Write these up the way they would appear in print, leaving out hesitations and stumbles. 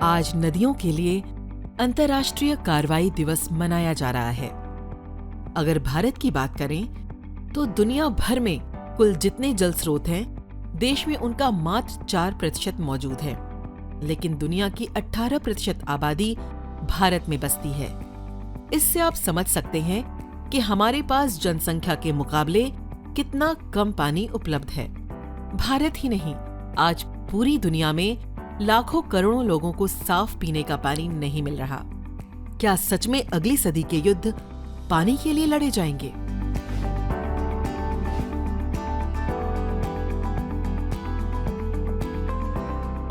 आज नदियों के लिए अंतर्राष्ट्रीय कार्रवाई दिवस मनाया जा रहा है। अगर भारत की बात करें तो दुनिया भर में कुल जितने जल स्रोत हैं, देश में उनका मात्र 4% मौजूद है, लेकिन दुनिया की 18% आबादी भारत में बसती है। इससे आप समझ सकते हैं कि हमारे पास जनसंख्या के मुकाबले कितना कम पानी उपलब्ध है। भारत ही नहीं, आज पूरी दुनिया में लाखों करोड़ों लोगों को साफ पीने का पानी नहीं मिल रहा। क्या सच में अगली सदी के युद्ध पानी के लिए लड़े जाएंगे?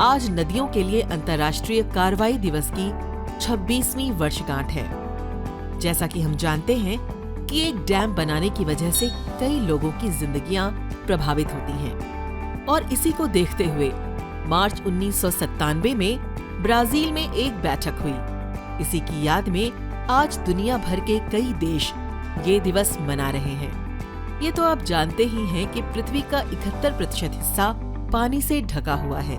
आज नदियों के लिए अंतर्राष्ट्रीय कार्रवाई दिवस की 26वीं वर्षगांठ है। जैसा कि हम जानते हैं कि एक डैम बनाने की वजह से कई लोगों की जिंदगियां प्रभावित होती हैं, और इसी को देखते हुए मार्च 1997 में ब्राजील में एक बैठक हुई। इसी की याद में आज दुनिया भर के कई देश ये दिवस मना रहे हैं। ये तो आप जानते ही हैं कि पृथ्वी का 71% हिस्सा पानी से ढका हुआ है,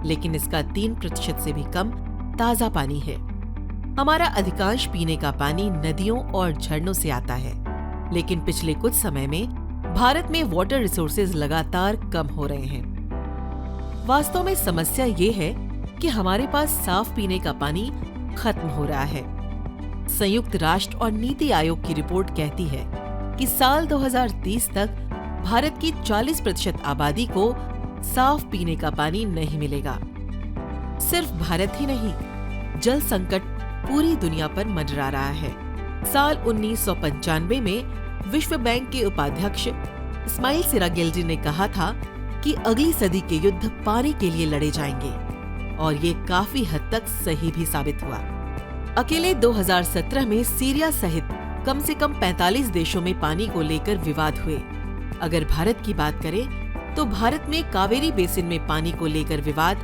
लेकिन इसका 3% से भी कम ताजा पानी है। हमारा अधिकांश पीने का पानी नदियों और झरनों से आता है, लेकिन पिछले कुछ समय में भारत में वाटर रिसोर्सेज लगातार कम हो रहे हैं। वास्तव में समस्या ये है कि हमारे पास साफ पीने का पानी खत्म हो रहा है। संयुक्त राष्ट्र और नीति आयोग की रिपोर्ट कहती है कि साल 2030 तक भारत की 40% आबादी को साफ पीने का पानी नहीं मिलेगा। सिर्फ भारत ही नहीं, जल संकट पूरी दुनिया पर मंडरा रहा है। साल 1995 में विश्व बैंक के उपाध्यक्ष इस्माइल सिरागिल्डी ने कहा था कि अगली सदी के युद्ध पानी के लिए लड़े जाएंगे, और ये काफी हद तक सही भी साबित हुआ। अकेले 2017 में सीरिया सहित कम से कम 45 देशों में पानी को लेकर विवाद हुए। अगर भारत की बात करें तो भारत में कावेरी बेसिन में पानी को लेकर विवाद,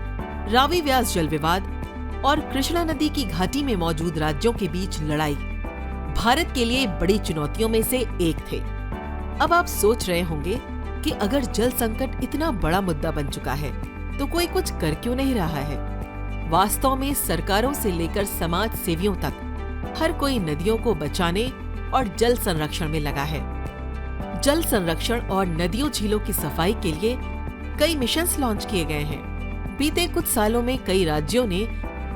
रावी व्यास जल विवाद और कृष्णा नदी की घाटी में मौजूद राज्यों के बीच लड़ाई भारत के लिए बड़ी चुनौतियों में से एक थे। अब आप सोच रहे होंगे कि अगर जल संकट इतना बड़ा मुद्दा बन चुका है तो कोई कुछ कर क्यों नहीं रहा है? वास्तव में सरकारों से लेकर समाज सेवियों तक हर कोई नदियों को बचाने और जल संरक्षण में लगा है। जल संरक्षण और नदियों झीलों की सफाई के लिए कई मिशंस लॉन्च किए गए हैं। बीते कुछ सालों में कई राज्यों ने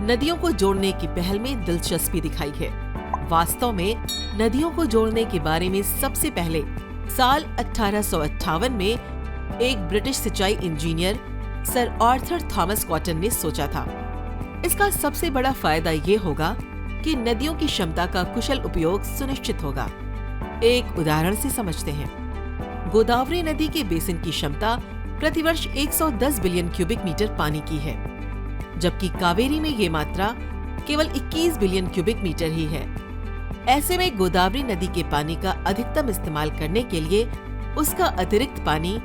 नदियों को जोड़ने की पहल में दिलचस्पी दिखाई है। वास्तव में नदियों को जोड़ने के बारे में सबसे पहले साल 1858 में एक ब्रिटिश सिंचाई engineer sir Arthur Thomas cotton ने सोचा था। इसका सबसे बड़ा फायदा ये होगा कि नदियों की क्षमता का कुशल उपयोग सुनिश्चित होगा। एक उदाहरण से समझते हैं। गोदावरी नदी के बेसिन की क्षमता प्रतिवर्ष 110 बिलियन क्यूबिक मीटर पानी की है, जबकि कावेरी में ये मात्रा केवल 21 बिलियन क्यूबिक मीटर ही है। ऐसे में गोदावरी नदी के पानी का अधिकतम इस्तेमाल करने के लिए उसका अतिरिक्त पानी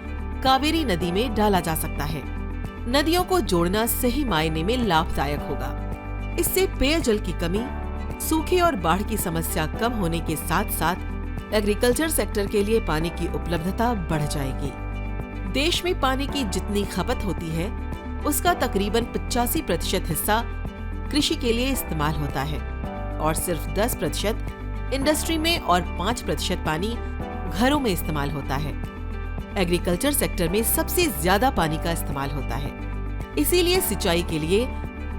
कावेरी नदी में डाला जा सकता है। नदियों को जोड़ना सही मायने में लाभदायक होगा। इससे पेयजल की कमी, सूखे और बाढ़ की समस्या कम होने के साथ साथ एग्रीकल्चर सेक्टर के लिए पानी की उपलब्धता बढ़ जाएगी। देश में पानी की जितनी खपत होती है उसका तकरीबन 85% हिस्सा कृषि के लिए इस्तेमाल होता है, और सिर्फ 10% इंडस्ट्री में और 5% पानी घरों में इस्तेमाल होता है। एग्रीकल्चर सेक्टर में सबसे ज्यादा पानी का इस्तेमाल होता है। इसीलिए सिंचाई के लिए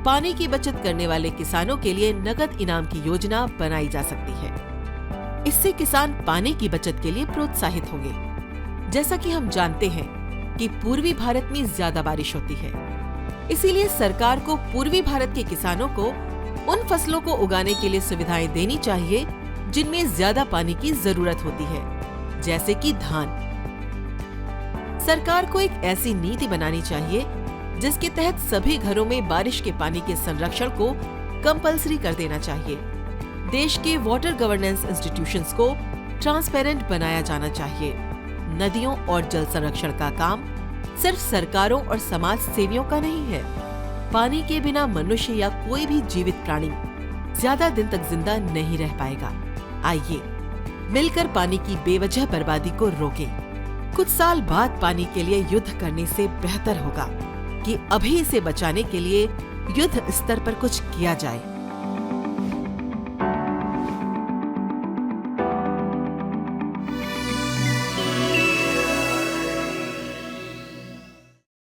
पानी की बचत करने वाले किसानों के लिए नकद इनाम की योजना बनाई जा सकती है। इससे किसान पानी की बचत के लिए प्रोत्साहित होंगे। जैसा कि हम जानते हैं कि पूर्वी भारत में ज्यादा बारिश होती है, इसीलिए सरकार को पूर्वी भारत के किसानों को उन फसलों को उगाने के लिए सुविधाएं देनी चाहिए जिनमें ज्यादा पानी की जरूरत होती है, जैसे कि धान। सरकार को एक ऐसी नीति बनानी चाहिए जिसके तहत सभी घरों में बारिश के पानी के संरक्षण को कंपल्सरी कर देना चाहिए। देश के वाटर गवर्नेंस इंस्टीट्यूशंस को ट्रांसपेरेंट बनाया जाना चाहिए। नदियों और जल संरक्षण का काम सिर्फ सरकारों और समाज सेवियों का नहीं है। पानी के बिना मनुष्य या कोई भी जीवित प्राणी ज्यादा दिन तक जिंदा नहीं रह पाएगा। आइए मिलकर पानी की बेवजह बर्बादी को रोकें। कुछ साल बाद पानी के लिए युद्ध करने से बेहतर होगा कि अभी इसे बचाने के लिए युद्ध स्तर पर कुछ किया जाए।